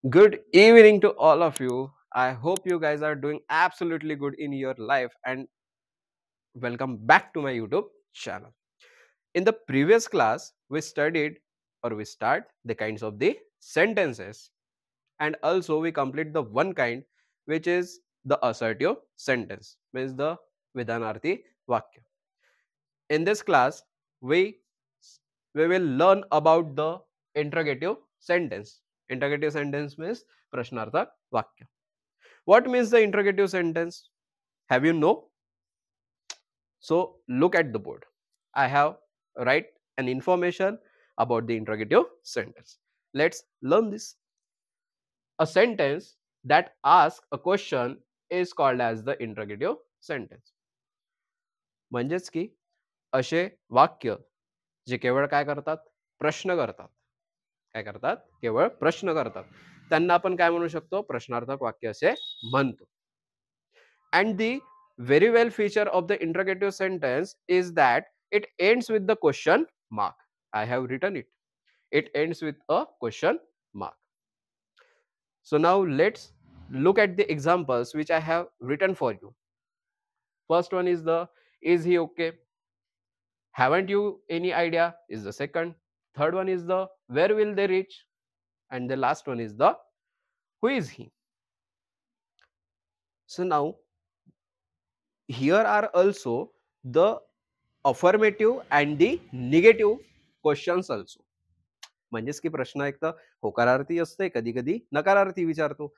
Good evening to all of you. I hope you guys are doing absolutely good in your life and welcome back to my YouTube channel. In the previous class, we studied or we start the kinds of the sentences and also we complete the one kind which is the assertive sentence, means the Vidhanarthi Vakya. In this class, we we will learn about the interrogative sentence. Interrogative sentence means Prashnarthak Vakya. What means the interrogative sentence? Have you know? So look at the board. I have write an information about the interrogative sentence. Let's learn this. A sentence that asks a question is called as the interrogative sentence. म्हणजेच की असे वाक्य जे केवळ काय करतात, प्रश्न करतात. काय करतात, केवळ प्रश्न करतात, त्यांना आपण काय म्हणू शकतो, प्रश्नार्थक वाक्य असे म्हणतो. And the very well feature of the interrogative sentence is that it ends with the question mark. I have written it. It ends with a question mark. So now let's look at the examples which I have written for you. First one is the is he okay? Haven't you any idea? Is the second. Third one is the where will they reach? And the last one is the who is he? So now here are also the affirmative and the negative questions also. म्हणजेच की प्रश्न एक तर होकारार्थी असते, कधी कधी नकारार्थी विचारतो.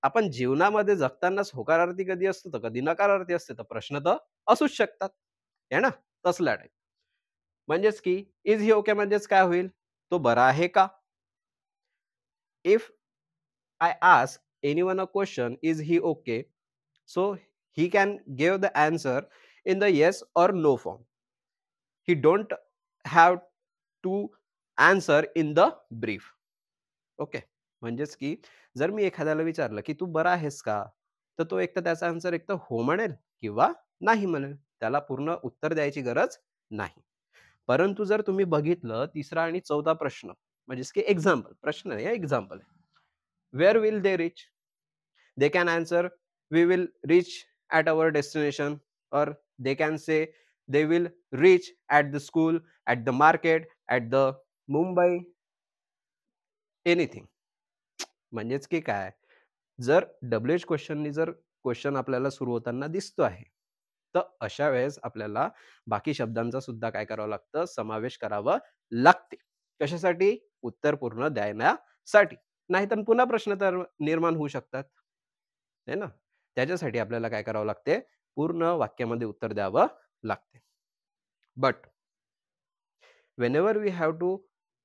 आपण जीवनामध्ये जगतानाच होकारार्थी कधी असतो तर कधी नकारार्थी असते, तर प्रश्न तर असूच शकतात, है ना, तसला टाईप. म्हणजेच की इज ही ओके म्हणजेच काय होईल, तो बरा आहे का. If I ask anyone a question is he okay, so he can give the answer in the yes or no form. He don't have to answer in the brief. Okay. म्हणजेच की जर मी एखाद्याला विचारलं की तू बरा आहेस का, तर तो एक तर त्याचा आन्सर एक तर हो म्हणेल किंवा नाही म्हणेल, त्याला पूर्ण उत्तर द्यायची गरज नाही. परंतु जर तुम्ही बघितलं तिसरा आणि चौथा प्रश्न, म्हणजेच की एक्झाम्पल, प्रश्न नाही, एक्झाम्पल आहे. Where will they reach? They can answer we will reach at our destination, or they can say they will reach at the school, at the market, at the Mumbai, anything. म्हणजेच की काय, जर WH क्वेश्चननी जर question आपल्याला सुरू होताना दिसतो आहे, तर अशा वेळेस आपल्याला बाकी शब्दांचा सुद्धा काय करावं लागतं, समावेश करावं लागते. कशासाठी, उत्तर पूर्ण देण्यासाठी. नाहीतर पुन्हा प्रश्न तर निर्माण होऊ शकतात, है ना. त्याच्यासाठी आपल्याला काय करावं लागते, पूर्ण वाक्यामध्ये उत्तर द्यावं लागते. But whenever we have to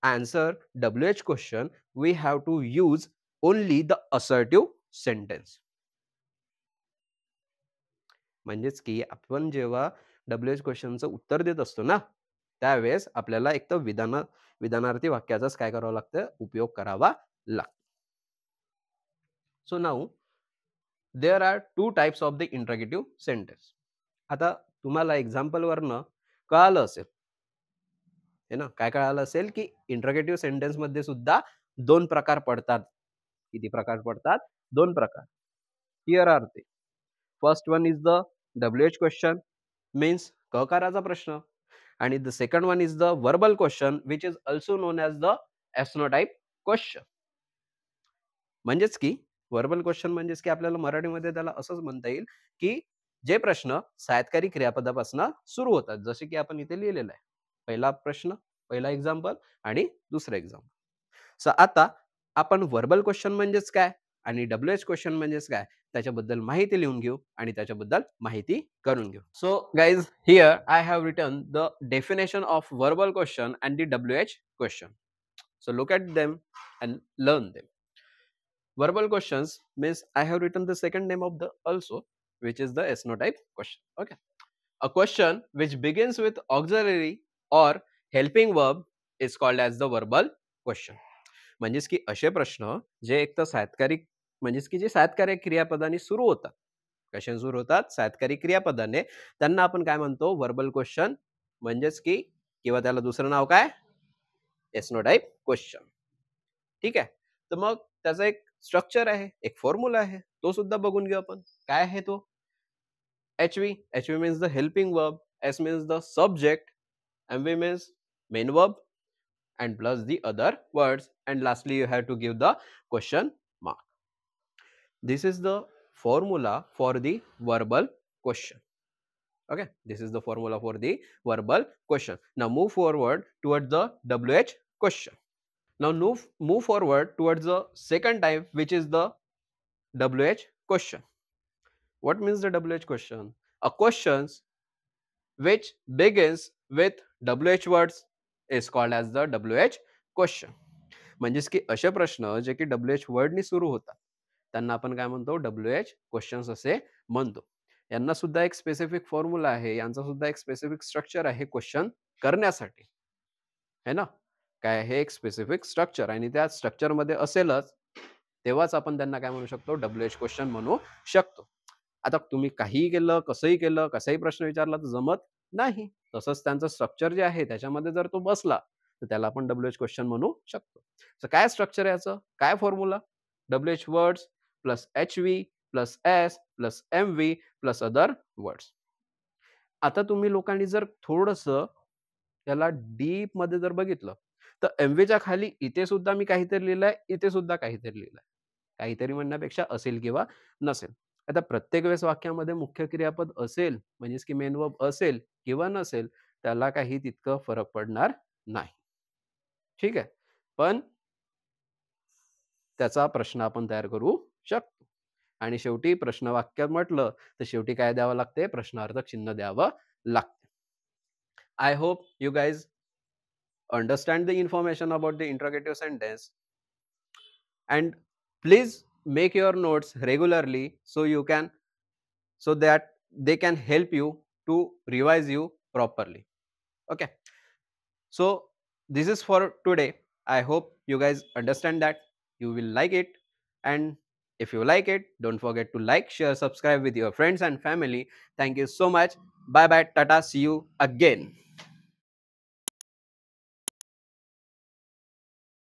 answer WH question, we have to use only the assertive sentence. म्हणजेच की आपण जेव्हा WH क्वेश्चनचं उत्तर देत असतो ना, त्यावेळेस आपल्याला एक तर विधानार्थी वाक्याचाच काय करावं लागतं, उपयोग करावा लागतो. So now there are two types of the interrogative sentence. आता तुम्हाला एक्झाम्पल वरनं कळालं असेल, है ना, काय कळालं असेल की इंटरगेटिव्ह सेंटेन्स मध्ये सुद्धा दोन प्रकार पडतात. किती प्रकार पडतात, दोन प्रकार. हिअर आर ते. First one is the WH question, means ककाराचा प्रश्न. आणि the second one is the verbal question which is also known as the yes no type question. म्हणजेच की वर्बल क्वेश्चन म्हणजेच की आपल्याला मराठीमध्ये त्याला असंच म्हणता येईल की जे प्रश्न सायत्कारी क्रियापदापासून सुरू होतात, जसे की आपण इथे लिहिलेलं आहे. पहिला प्रश्न, पहिला एक्झाम्पल आणि दुसरं एक्झाम्पल. सो आता आपण वर्बल क्वेश्चन म्हणजेच काय आणि WH क्वेश्चन म्हणजेच काय त्याच्याबद्दल माहिती लिहून घेऊ आणि त्याच्याबद्दल माहिती करून घेऊ. So guys, here I have written the definition of verbal question and the WH question. So look at them and learn them. Verbal questions means I have written the second name of the also, which is the SNO-type question. Okay. A question which begins with auxiliary or helping verb is called as the verbal question. म्हणजेच की असे प्रश्न जे एक तर सायत्कारी, म्हणजेच की जे सायत्कारी क्रियापदाने सुरू होतात. कशाने सुरू होतात, सायत्कारी क्रियापदाने, त्यांना आपण काय म्हणतो, वर्बल क्वेश्चन. म्हणजेच की किंवा त्याला दुसरं नाव काय, SNO-type क्वेश्चन. ठीक आहे. तर मग त्याचा एक स्ट्रक्चर आहे, एक फॉर्म्युला आहे, तो सुद्धा बघून घेऊ आपण. काय आहे तो? HV means the helping verb, S means the subject, MV means main verb, and plus the other words, and lastly you have to give the question mark. This is the formula for the verbal question. Okay, this is the formula for the verbal question. Now move forward towards the WH question. Now move forward towards the second type, which is the WH question. What means the WH question? A question which begins with WH words is called as the WH question. म्हणजेच की असे प्रश्न जे की WH वर्डनी सुरू होतात त्यांना आपण काय म्हणतो? WH क्वेश्चन्स असे म्हणतो. यांना सुद्धा एक स्पेसिफिक फॉर्म्युला आहे, यांचा सुद्धा एक स्पेसिफिक स्ट्रक्चर आहे क्वेश्चन करण्यासाठी, है ना? काय आहे? एक स्पेसिफिक स्ट्रक्चर, आणि त्या स्ट्रक्चरमध्ये असेलच तेव्हाच आपण त्यांना काय म्हणू शकतो? WH क्वेश्चन म्हणू शकतो. आता तुम्ही काहीही केलं, कसंही केलं, कसाही प्रश्न विचारला तर जमत नाही. तसंच त्यांचं स्ट्रक्चर जे आहे त्याच्यामध्ये जर तो बसला तर त्याला आपण WH क्वेश्चन म्हणू शकतो. तर काय स्ट्रक्चर आहे याचं? काय formula? WH words plus HV plus S plus MV plus other words. आता तुम्ही लोकांनी जर थोडंसं याला डीपमध्ये जर बघितलं तर MVच्या खाली इथे सुद्धा मी काहीतरी लिहिलंय, इथे सुद्धा काहीतरी लिहिलंय. काहीतरी म्हणण्यापेक्षा असेल किंवा नसेल. आता प्रत्येक वेळेस वाक्यामध्ये मुख्य क्रियापद असेल म्हणजेच की मेन वर्ब असेल किंवा नसेल त्याला काही तितकं फरक पडणार नाही. ठीक आहे. पण त्याचा प्रश्न आपण तयार करू शकतो. आणि शेवटी प्रश्न वाक्यात म्हटलं तर शेवटी काय द्यावं लागते? प्रश्नार्थक चिन्ह द्यावं लागते. I hope you guys understand the information about the interrogative sentence, and please make your notes regularly so that they can help you to revise you properly. Okay, so this is for today. I hope you guys understand that, you will like it, and if you like it, don't forget to like, share, subscribe with your friends and family. Thank you so much. Bye bye, tata, see you again.